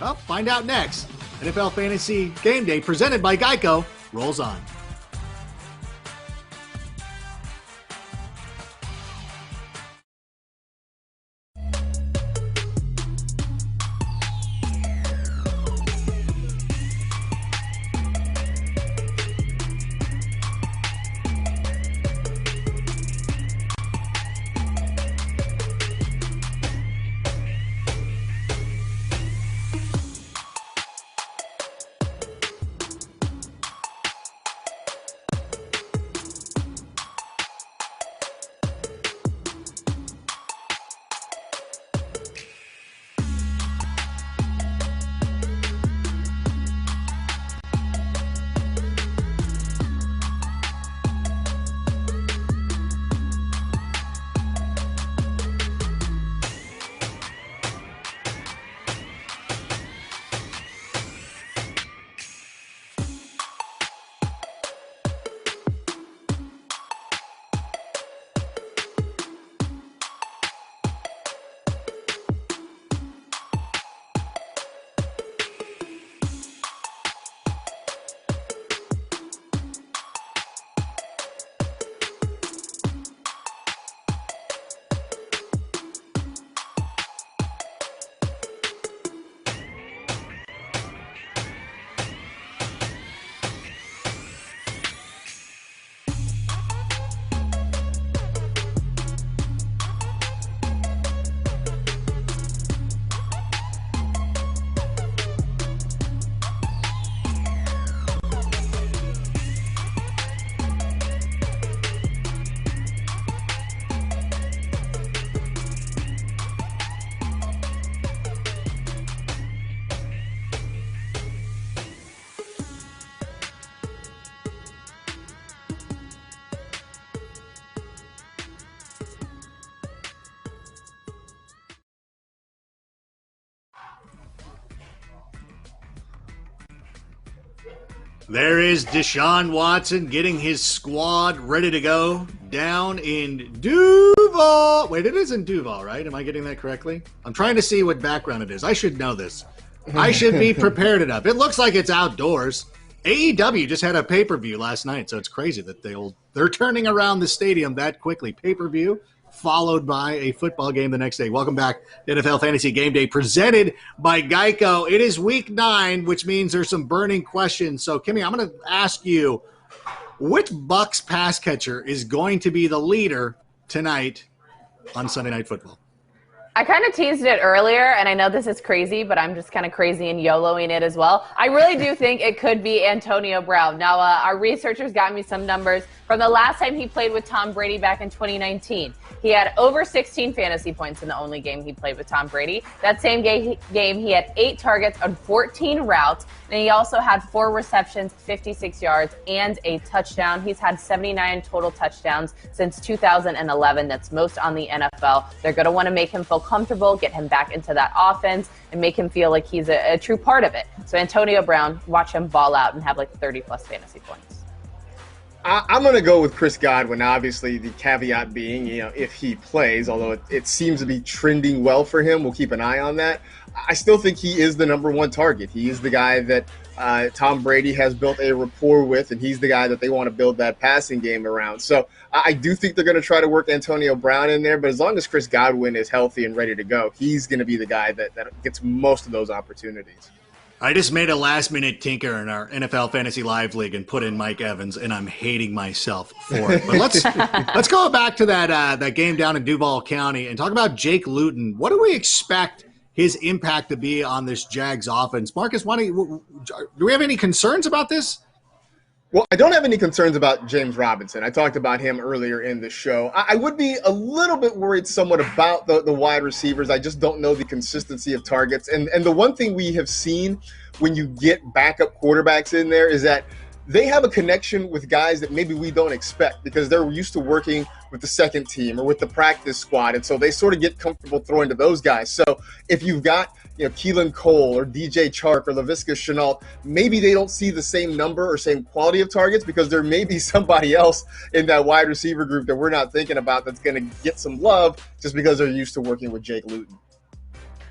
Well, find out next. NFL Fantasy Game Day presented by Geico rolls on. There is Deshaun Watson getting his squad ready to go down in Duval. Wait, it is in Duval, right? Am I getting that correctly? I'm trying to see what background it is. I should know this. I should be prepared enough. It looks like it's outdoors. AEW just had a pay-per-view last night, so it's crazy that they're turning around the stadium that quickly. Pay-per-view followed by a football game the next day. Welcome back to NFL Fantasy Game Day presented by Geico. It is week 9, which means there's some burning questions. So, Kimmy, I'm going to ask you, which Bucs pass catcher is going to be the leader tonight on Sunday Night Football? I kind of teased it earlier, and I know this is crazy, but I'm just kind of crazy and YOLOing it as well. I really do think it could be Antonio Brown. Now, our researchers got me some numbers from the last time he played with Tom Brady back in 2019. He had over 16 fantasy points in the only game he played with Tom Brady. That same game, he had 8 targets on 14 routes, and he also had 4 receptions, 56 yards, and a touchdown. He's had 79 total touchdowns since 2011. That's most on the NFL. They're going to want to make him feel comfortable, get him back into that offense, and make him feel like he's a true part of it. So Antonio Brown, watch him ball out and have like 30-plus fantasy points. I'm going to go with Chris Godwin, obviously the caveat being, if he plays, although it seems to be trending well for him. We'll keep an eye on that. I still think he is the number 1 target. He is the guy that Tom Brady has built a rapport with, and he's the guy that they want to build that passing game around. So I do think they're going to try to work Antonio Brown in there, but as long as Chris Godwin is healthy and ready to go, he's going to be the guy that gets most of those opportunities. I just made a last-minute tinker in our NFL Fantasy Live League and put in Mike Evans, and I'm hating myself for it. But let's go back to that game down in Duval County and talk about Jake Luton. What do we expect his impact to be on this Jags offense? Marcus, do we have any concerns about this? Well, I don't have any concerns about James Robinson. I talked about him earlier in the show. I would be a little bit worried somewhat about the wide receivers. I just don't know the consistency of targets. And the one thing we have seen when you get backup quarterbacks in there is that they have a connection with guys that maybe we don't expect because they're used to working with the second team or with the practice squad. And so they sort of get comfortable throwing to those guys. So if you've got Keelan Cole or DJ Chark or Laviska Shenault, maybe they don't see the same number or same quality of targets because there may be somebody else in that wide receiver group that we're not thinking about that's going to get some love just because they're used to working with Jake Luton.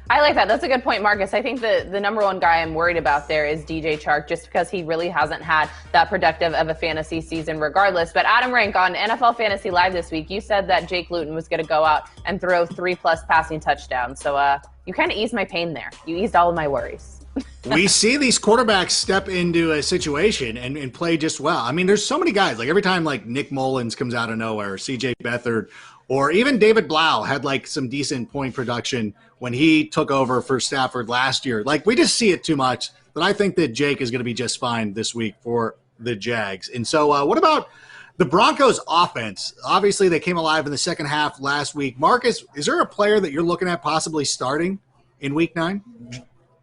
I like that. That's a good point, Marcus. I think the number 1 guy I'm worried about there is DJ Chark, just because he really hasn't had that productive of a fantasy season regardless. But Adam Rank, on NFL Fantasy Live this week, you said that Jake Luton was going to go out and throw 3+ passing touchdowns. So you kind of eased my pain there. You eased all of my worries. We see these quarterbacks step into a situation and play just well. I mean, there's so many guys. Like every time Nick Mullins comes out of nowhere, or CJ Beathard, or even David Blau had some decent point production when he took over for Stafford last year. We just see it too much. But I think that Jake is going to be just fine this week for the Jags. And so what about the Broncos offense? Obviously, they came alive in the second half last week. Marcus, is there a player that you're looking at possibly starting in week 9?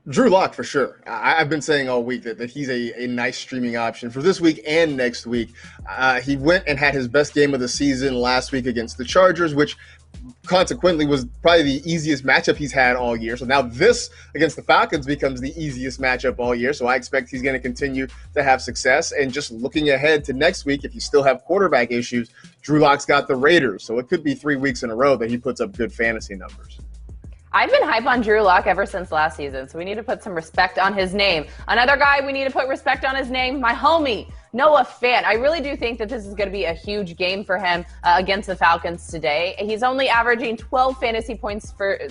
Drew Lock, for sure. I've been saying all week that he's a nice streaming option for this week and next week. He went and had his best game of the season last week against the Chargers, which consequently was probably the easiest matchup he's had all year. So now this against the Falcons becomes the easiest matchup all year. So I expect he's going to continue to have success. And just looking ahead to next week, if you still have quarterback issues, Drew Lock's got the Raiders. So it could be 3 weeks in a row that he puts up good fantasy numbers. I've been hype on Drew Lock ever since last season, so we need to put some respect on his name. Another guy we need to put respect on his name, my homie, Noah Fant. I really do think that this is going to be a huge game for him against the Falcons today. He's only averaging 12 fantasy points per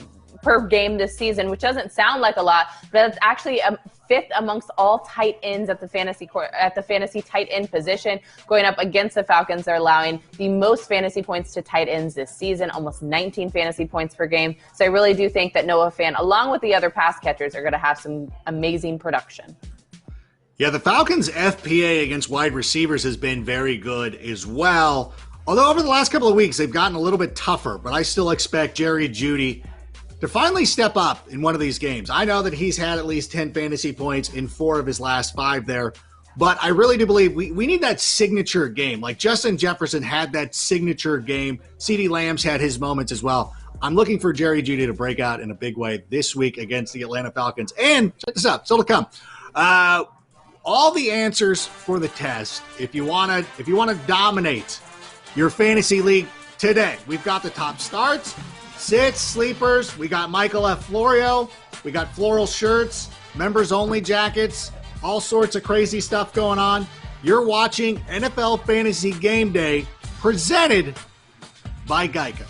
game this season, which doesn't sound like a lot, but it's actually 5th amongst all tight ends at the fantasy tight end position. Going up against the Falcons, they're allowing the most fantasy points to tight ends this season, almost 19 fantasy points per game. So I really do think that Noah Fant, along with the other pass catchers, are going to have some amazing production. Yeah, the Falcons' FPA against wide receivers has been very good as well. Although over the last couple of weeks, they've gotten a little bit tougher, but I still expect Jerry Jeudy to finally step up in one of these games. I know that he's had at least 10 fantasy points in 4 of his last 5 there, but I really do believe we need that signature game. Like Justin Jefferson had that signature game. CeeDee Lamb's had his moments as well. I'm looking for Jerry Jeudy to break out in a big way this week against the Atlanta Falcons. And check this out, still to come. all the answers for the test. If you want to dominate your fantasy league today, we've got the top starts, sits, sleepers. We got Michael F. Florio. We got floral shirts, members only jackets, all sorts of crazy stuff going on. You're watching NFL Fantasy Game Day presented by Geico.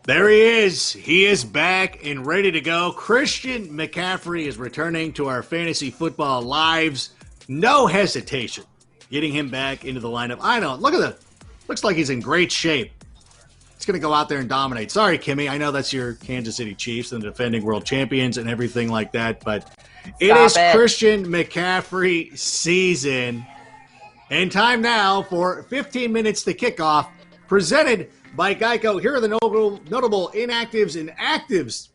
There he is. He is back and ready to go. Christian McCaffrey is returning to our fantasy football lives. No hesitation getting him back into the lineup. I know. Look at that. Looks like he's in great shape. He's going to go out there and dominate. Sorry, Kimmy. I know that's your Kansas City Chiefs and the defending world champions and everything like that, but it is Christian McCaffrey season. And time now for 15 minutes to kickoff, presented by Geico. Here are the notable inactives and actives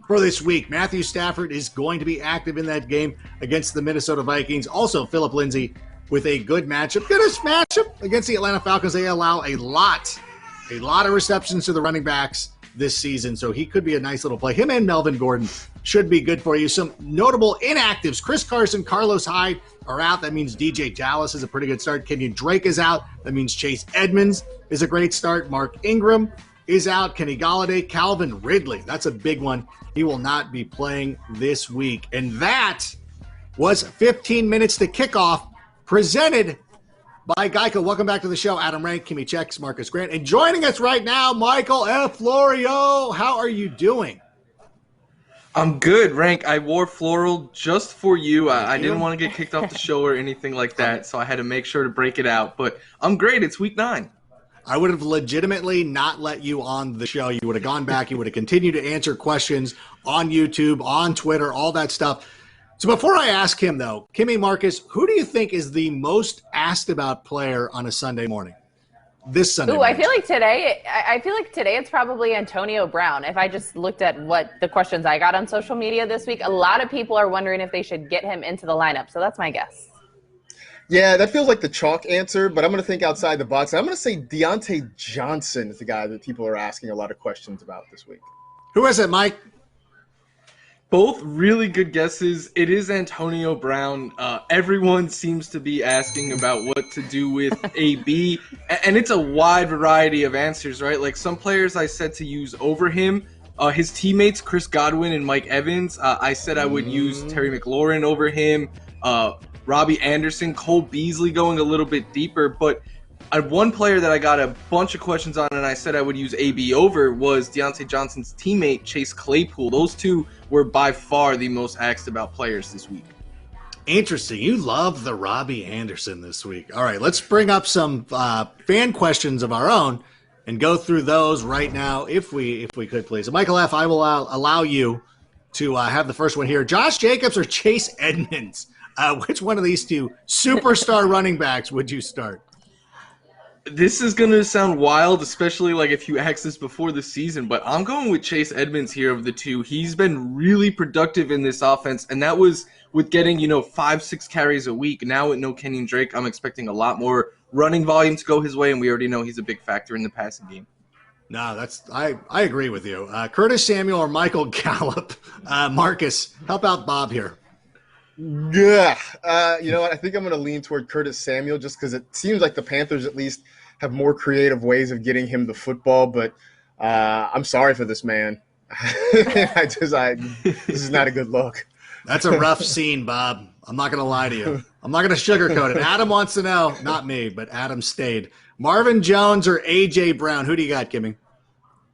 for this week. Matthew Stafford is going to be active in that game against the Minnesota Vikings. Also, Phillip Lindsay with a good matchup. Goodest matchup against the Atlanta Falcons. They allow a lot of receptions to the running backs this season, so he could be a nice little play. Him and Melvin Gordon should be good for you. Some notable inactives. Chris Carson, Carlos Hyde are out. That means DJ Dallas is a pretty good start. Kenyon Drake is out. That means Chase Edmonds is a great start. Mark Ingram is out. Kenny Golladay, Calvin Ridley. That's a big one. He will not be playing this week. And that was 15 minutes to kickoff, presented by Geico. Welcome back to the show. Adam Rank, Kimmy Chex, Marcus Grant. And joining us right now, Michael F. Florio. How are you doing? I'm good, Rank. I wore floral just for you. I didn't want to get kicked off the show or anything like that, so I had to make sure to break it out. But I'm great. It's week 9. I would have legitimately not let you on the show. You would have gone back. You would have continued to answer questions on YouTube, on Twitter, all that stuff. So before I ask him, though, Kimmy, Marcus, who do you think is the most asked about player on a Sunday morning? This Sunday morning. I feel like today it's probably Antonio Brown. If I just looked at what the questions I got on social media this week, a lot of people are wondering if they should get him into the lineup. So that's my guess. Yeah, that feels like the chalk answer, but I'm going to think outside the box. I'm going to say Deontay Johnson is the guy that people are asking a lot of questions about this week. Who is it, Mike? Both really good guesses. It is Antonio Brown. Everyone seems to be asking about what to do with AB, and it's a wide variety of answers, right? Like some players I said to use over him. His teammates, Chris Godwin and Mike Evans, I said I would use Terry McLaurin over him. Robbie Anderson, Cole Beasley going a little bit deeper, but One player that I got a bunch of questions on, and I said I would use AB over, was Deontay Johnson's teammate, Chase Claypool. Those two were by far the most asked about players this week. Interesting. You love the Robbie Anderson this week. All right, let's bring up some fan questions of our own and go through those right now, if we could, please. So Michael F., I will allow you to have the first one here. Josh Jacobs or Chase Edmonds? Which one of these two superstar running backs would you start? This is going to sound wild, especially like if you asked this before the season, but I'm going with Chase Edmonds here of the two. He's been really productive in this offense, and that was with getting, 5-6 carries a week. Now with no Kenyon Drake, I'm expecting a lot more running volume to go his way, and we already know he's a big factor in the passing game. No, I agree with you. Curtis Samuel or Michael Gallup? Marcus, help out Bob here. Yeah. You know what? I think I'm going to lean toward Curtis Samuel just because it seems like the Panthers at least have more creative ways of getting him the football. But I'm sorry for this man. This is not a good look. That's a rough scene, Bob. I'm not going to lie to you. I'm not going to sugarcoat it. Adam wants to know. Not me, but Adam stayed. Marvin Jones or A.J. Brown? Who do you got, Kimmy?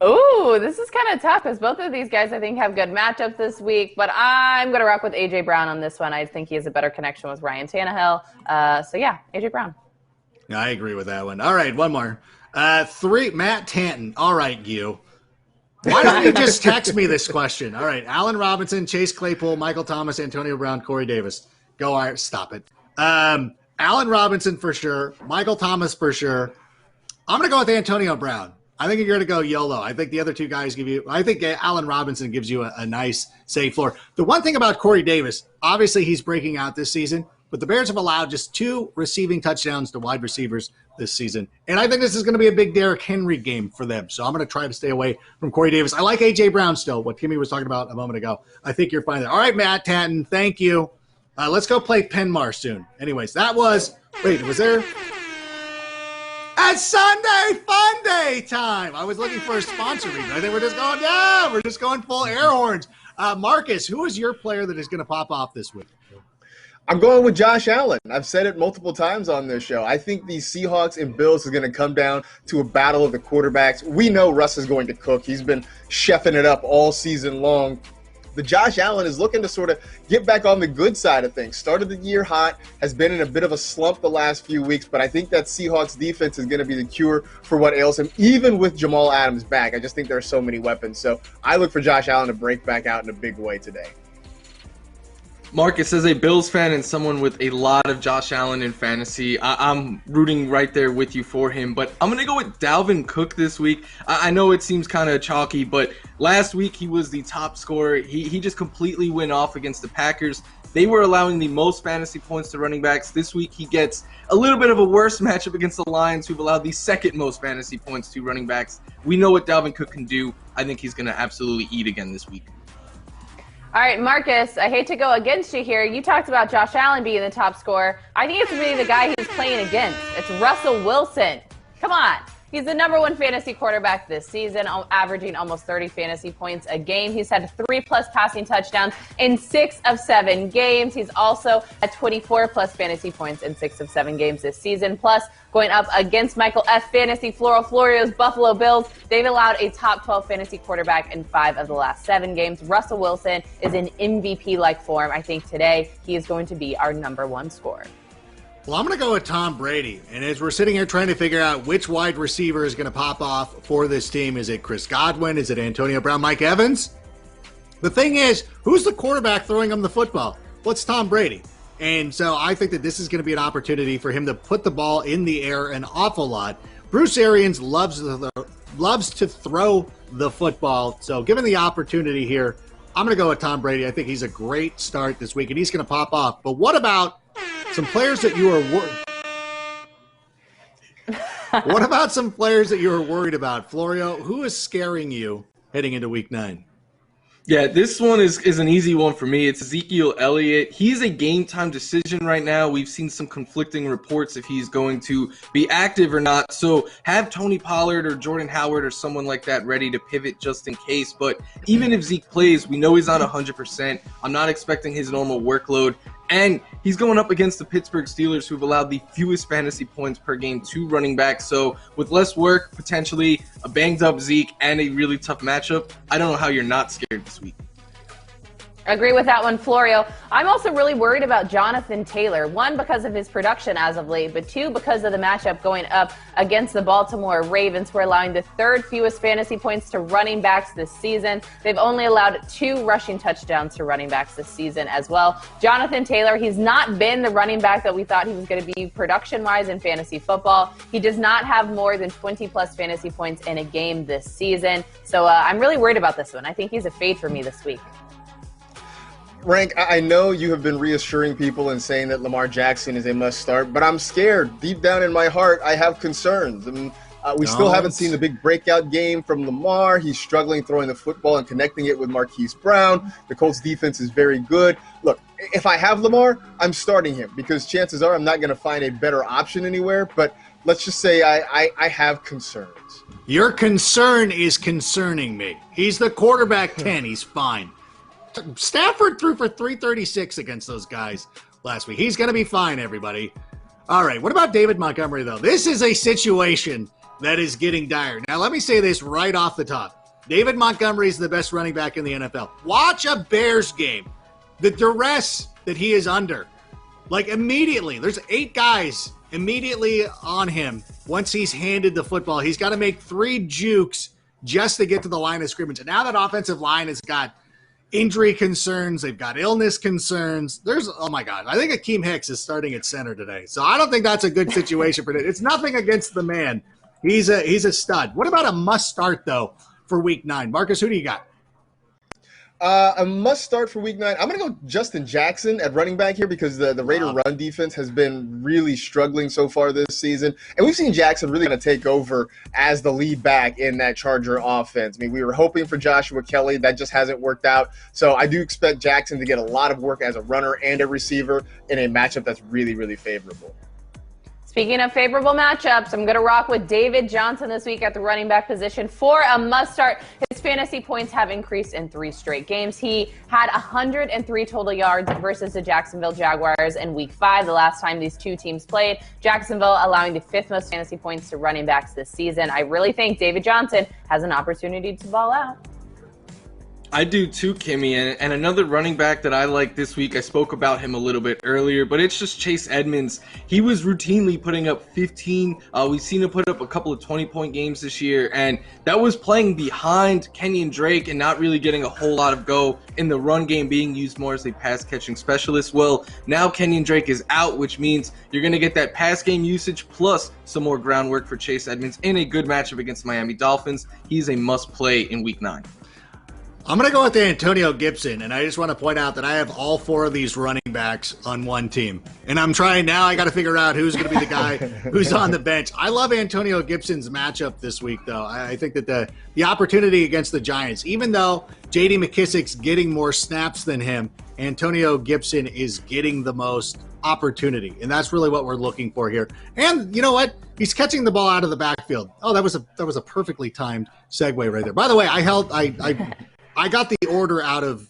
Ooh, this is kind of tough because both of these guys, I think, have good matchups this week. But I'm going to rock with A.J. Brown on this one. I think he has a better connection with Ryan Tannehill. So, yeah, A.J. Brown. I agree with that one. All right, one more. 3, Matt Tanton. All right, you. Why don't you just text me this question? All right, Allen Robinson, Chase Claypool, Michael Thomas, Antonio Brown, Corey Davis. Go, Irish. Stop it. Allen Robinson for sure. Michael Thomas for sure. I'm going to go with Antonio Brown. I think you're going to go YOLO. I think the other two guys I think Allen Robinson gives you a nice, safe floor. The one thing about Corey Davis, obviously he's breaking out this season, but the Bears have allowed just 2 receiving touchdowns to wide receivers this season. And I think this is going to be a big Derrick Henry game for them. So I'm going to try to stay away from Corey Davis. I like A.J. Brown still, what Kimmy was talking about a moment ago. I think you're fine there. All right, Matt Tanton, thank you. Let's go play Penmar soon. Anyways, was there? It's Sunday Fun Day time. I was looking for a sponsor reason. I think we're just going full air horns. Marcus, who is your player that is going to pop off this week? I'm going with Josh Allen. I've said it multiple times on this show. I think the Seahawks and Bills is going to come down to a battle of the quarterbacks. We know Russ is going to cook. He's been chefing it up all season long. The Josh Allen is looking to sort of get back on the good side of things. Started the year hot, has been in a bit of a slump the last few weeks, but I think that Seahawks defense is going to be the cure for what ails him, even with Jamal Adams back. I just think there are so many weapons. So I look for Josh Allen to break back out in a big way today. Marcus, as a Bills fan and someone with a lot of Josh Allen in fantasy, I'm rooting right there with you for him. But I'm going to go with Dalvin Cook this week. I know it seems kind of chalky, but last week he was the top scorer. He just completely went off against the Packers. They were allowing the most fantasy points to running backs. This week he gets a little bit of a worse matchup against the Lions, who've allowed the second most fantasy points to running backs. We know what Dalvin Cook can do. I think he's going to absolutely eat again this week. All right, Marcus, I hate to go against you here. You talked about Josh Allen being the top scorer. I think it's really the guy he's playing against. It's Russell Wilson. Come on. He's the #1 fantasy quarterback this season, averaging almost 30 fantasy points a game. He's had 3+ passing touchdowns in 6 of 7 games. He's also at 24+ fantasy points in 6 of 7 games this season. Plus, going up against Michael F. Fantasy Florio's Buffalo Bills, they've allowed a top 12 fantasy quarterback in 5 of the last 7 games. Russell Wilson is in MVP-like form. I think today he is going to be our #1 scorer. Well, I'm going to go with Tom Brady. And as we're sitting here trying to figure out which wide receiver is going to pop off for this team, is it Chris Godwin? Is it Antonio Brown? Mike Evans? The thing is, who's the quarterback throwing him the football? Well, it's Tom Brady. And so I think that this is going to be an opportunity for him to put the ball in the air an awful lot. Bruce Arians loves to throw the football. So given the opportunity here, I'm going to go with Tom Brady. I think he's a great start this week, and he's going to pop off. But what about some players that you are What about some players that you are worried about? Florio, who is scaring you heading into week 9? Yeah, this one is an easy one for me. It's Ezekiel Elliott. He's a game-time decision right now. We've seen some conflicting reports if he's going to be active or not. So have Tony Pollard or Jordan Howard or someone like that ready to pivot just in case. But even if Zeke plays, we know he's not 100%. I'm not expecting his normal workload. And he's going up against the Pittsburgh Steelers, who've allowed the fewest fantasy points per game to running backs. So with less work, potentially a banged-up Zeke, and a really tough matchup, I don't know how you're not scared this week. Agree with that one, Florio. I'm also really worried about Jonathan Taylor. One, because of his production as of late, but two, because of the matchup going up against the Baltimore Ravens, who are allowing the third fewest fantasy points to running backs this season. They've only allowed 2 rushing touchdowns to running backs this season as well. Jonathan Taylor, he's not been the running back that we thought he was going to be production-wise in fantasy football. He does not have more than 20-plus fantasy points in a game this season. So I'm really worried about this one. I think he's a fade for me this week. Rank, I know you have been reassuring people and saying that Lamar Jackson is a must start, but I'm scared. Deep down in my heart, I have concerns. I mean, we still haven't seen the big breakout game from Lamar. He's struggling throwing the football and connecting it with Marquise Brown. The Colts defense is very good. Look, if I have Lamar, I'm starting him because chances are I'm not going to find a better option anywhere. But let's just say I have concerns. Your concern is concerning me. He's the quarterback 10. He's fine. Stafford threw for 336 against those guys last week. He's going to be fine, everybody. All right, what about David Montgomery, though? This is a situation that is getting dire. Now, let me say this right off the top. David Montgomery is the best running back in the NFL. Watch a Bears game. The duress that he is under. Like, immediately, there's 8 guys immediately on him once he's handed the football. He's got to make 3 jukes just to get to the line of scrimmage. And now that offensive line has got injury concerns, they've got illness concerns. Oh my God, I think Akeem Hicks is starting at center today. So I don't think that's a good situation for it. It's nothing against the man. He's a stud. What about a must start though for week 9? Marcus, who do you got? A must start for week 9. I'm going to go Justin Jackson at running back here because the Raider run defense has been really struggling so far this season. And we've seen Jackson really going to take over as the lead back in that Charger offense. I mean, we were hoping for Joshua Kelly. That just hasn't worked out. So I do expect Jackson to get a lot of work as a runner and a receiver in a matchup that's really, really favorable. Speaking of favorable matchups, I'm going to rock with David Johnson this week at the running back position for a must-start. His fantasy points have increased in 3 straight games. He had 103 total yards versus the Jacksonville Jaguars in Week 5, the last time these 2 teams played. Jacksonville allowing the 5th most fantasy points to running backs this season. I really think David Johnson has an opportunity to ball out. I do too, Kimmy, and another running back that I like this week, I spoke about him a little bit earlier, but it's just Chase Edmonds. He was routinely putting up 15. We've seen him put up a couple of 20-point games this year, and that was playing behind Kenyon Drake and not really getting a whole lot of go in the run game, being used more as a pass-catching specialist. Well, now Kenyon Drake is out, which means you're going to get that pass game usage plus some more groundwork for Chase Edmonds in a good matchup against Miami Dolphins. He's a must-play in Week 9. I'm going to go with Antonio Gibson, and I just want to point out that I have all 4 of these running backs on one team. And I'm trying now, I got to figure out who's going to be the guy who's on the bench. I love Antonio Gibson's matchup this week, though. I think that the opportunity against the Giants, even though J.D. McKissick's getting more snaps than him, Antonio Gibson is getting the most opportunity, and that's really what we're looking for here. And you know what? He's catching the ball out of the backfield. Oh, that was a perfectly timed segue right there. By the way, I got the order out of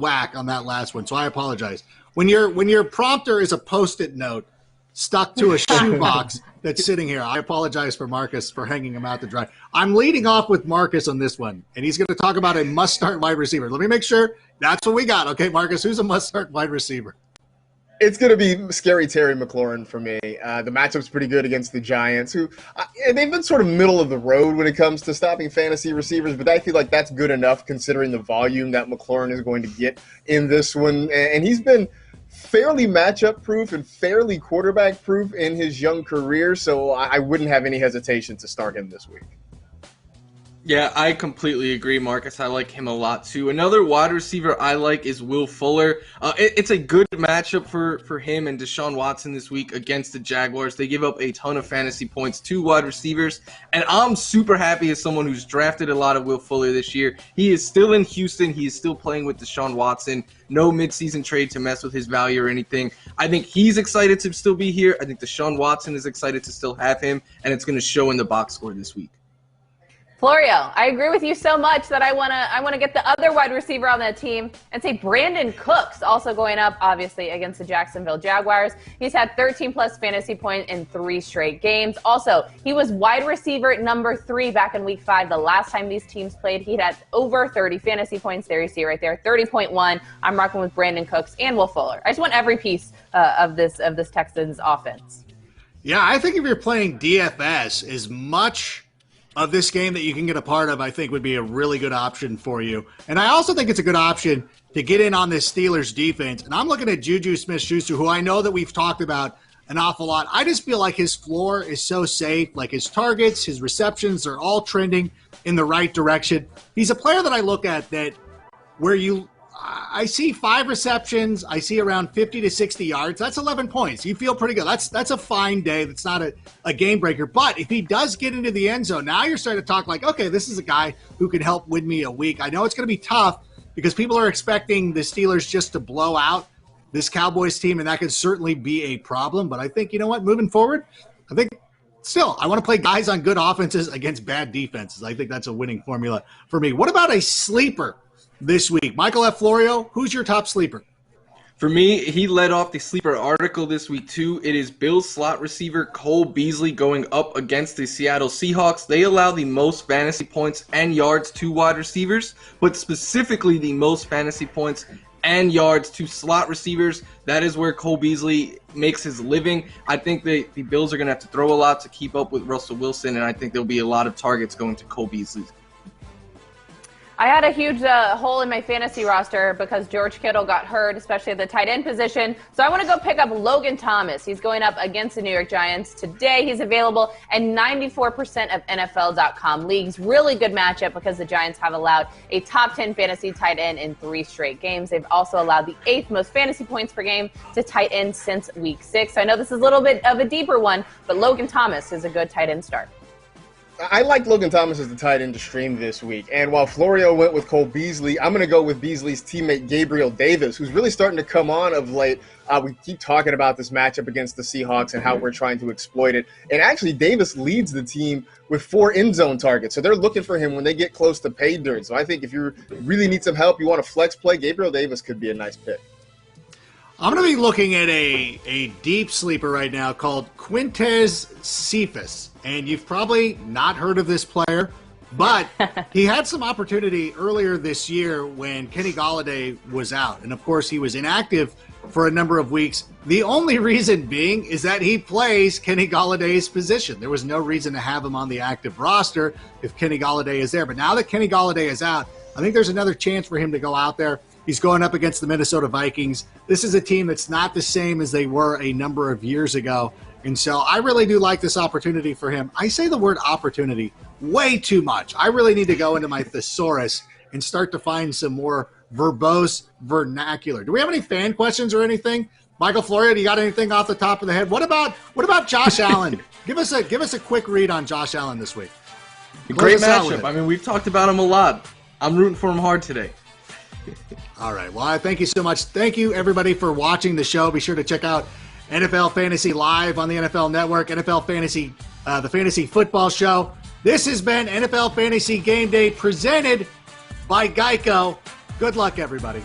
whack on that last one, so I apologize. When your prompter is a Post-it note stuck to a shoebox that's sitting here, I apologize for Marcus for hanging him out to dry. I'm leading off with Marcus on this one, and he's going to talk about a must-start wide receiver. Let me make sure that's what we got. Okay, Marcus, who's a must-start wide receiver? It's going to be scary Terry McLaurin for me. The matchup's pretty good against the Giants, who they've been sort of middle of the road when it comes to stopping fantasy receivers, but I feel like that's good enough considering the volume that McLaurin is going to get in this one. And he's been fairly matchup-proof and fairly quarterback-proof in his young career, so I wouldn't have any hesitation to start him this week. Yeah, I completely agree, Marcus. I like him a lot, too. Another wide receiver I like is Will Fuller. It's a good matchup for him and Deshaun Watson this week against the Jaguars. They give up a ton of fantasy points to wide receivers, and I'm super happy as someone who's drafted a lot of Will Fuller this year. He is still in Houston. He is still playing with Deshaun Watson. No midseason trade to mess with his value or anything. I think he's excited to still be here. I think Deshaun Watson is excited to still have him, and it's going to show in the box score this week. Florio, I agree with you so much that I wanna get the other wide receiver on that team and say Brandon Cooks, also going up obviously against the Jacksonville Jaguars. He's had 13 plus fantasy points in 3 straight games. Also, he was wide receiver number 3 back in week 5. The last time these teams played, he had over 30 fantasy points. There you see it right there, 30.1. I'm rocking with Brandon Cooks and Will Fuller. I just want every piece of this Texans offense. Yeah, I think if you're playing DFS, as much of this game that you can get a part of, I think would be a really good option for you. And I also think it's a good option to get in on this Steelers defense. And I'm looking at Juju Smith-Schuster, who I know that we've talked about an awful lot. I just feel like his floor is so safe. Like his targets, his receptions are all trending in the right direction. He's a player that I look at that where I see 5 receptions. I see around 50 to 60 yards. That's 11 points. You feel pretty good. That's a fine day. That's not a game breaker. But if he does get into the end zone, now you're starting to talk like, okay, this is a guy who can help win me a week. I know it's going to be tough because people are expecting the Steelers just to blow out this Cowboys team, and that could certainly be a problem. But I think, you know what, moving forward, I think still I want to play guys on good offenses against bad defenses. I think that's a winning formula for me. What about a sleeper this week? Michael F. Florio, who's your top sleeper? For me, he led off the sleeper article this week too. It is Bills slot receiver Cole Beasley going up against the Seattle Seahawks. They allow the most fantasy points and yards to wide receivers, but specifically the most fantasy points and yards to slot receivers. That is where Cole Beasley makes his living. I think the Bills are going to have to throw a lot to keep up with Russell Wilson, and I think there'll be a lot of targets going to Cole Beasley. I had a huge hole in my fantasy roster because George Kittle got hurt, especially at the tight end position. So I want to go pick up Logan Thomas. He's going up against the New York Giants today. He's available in 94% of NFL.com leagues. Really good matchup because the Giants have allowed a top 10 fantasy tight end in 3 straight games. They've also allowed the 8th most fantasy points per game to tight end since week 6. So I know this is a little bit of a deeper one, but Logan Thomas is a good tight end start. I like Logan Thomas as the tight end to stream this week. And while Florio went with Cole Beasley, I'm going to go with Beasley's teammate Gabriel Davis, who's really starting to come on of late. We keep talking about this matchup against the Seahawks and how we're trying to exploit it. And actually, Davis leads the team with 4 end zone targets. So they're looking for him when they get close to pay dirt. So I think if you really need some help, you want to flex play, Gabriel Davis could be a nice pick. I'm going to be looking at a deep sleeper right now called Quintez Cephas. And you've probably not heard of this player, but he had some opportunity earlier this year when Kenny Golladay was out. And, of course, he was inactive for a number of weeks. The only reason being is that he plays Kenny Galladay's position. There was no reason to have him on the active roster if Kenny Golladay is there. But now that Kenny Golladay is out, I think there's another chance for him to go out there. He's going up against the Minnesota Vikings. This is a team that's not the same as they were a number of years ago. And so I really do like this opportunity for him. I say the word opportunity way too much. I really need to go into my thesaurus and start to find some more verbose vernacular. Do we have any fan questions or anything? Michael Florio, do you got anything off the top of the head? What about Josh Allen? Give us a quick read on Josh Allen this week. Great matchup. I mean, we've talked about him a lot. I'm rooting for him hard today. All right. Well, I thank you so much. Thank you, everybody, for watching the show. Be sure to check out NFL Fantasy Live on the NFL Network, NFL Fantasy, the Fantasy Football Show. This has been NFL Fantasy Game Day presented by Geico. Good luck, everybody.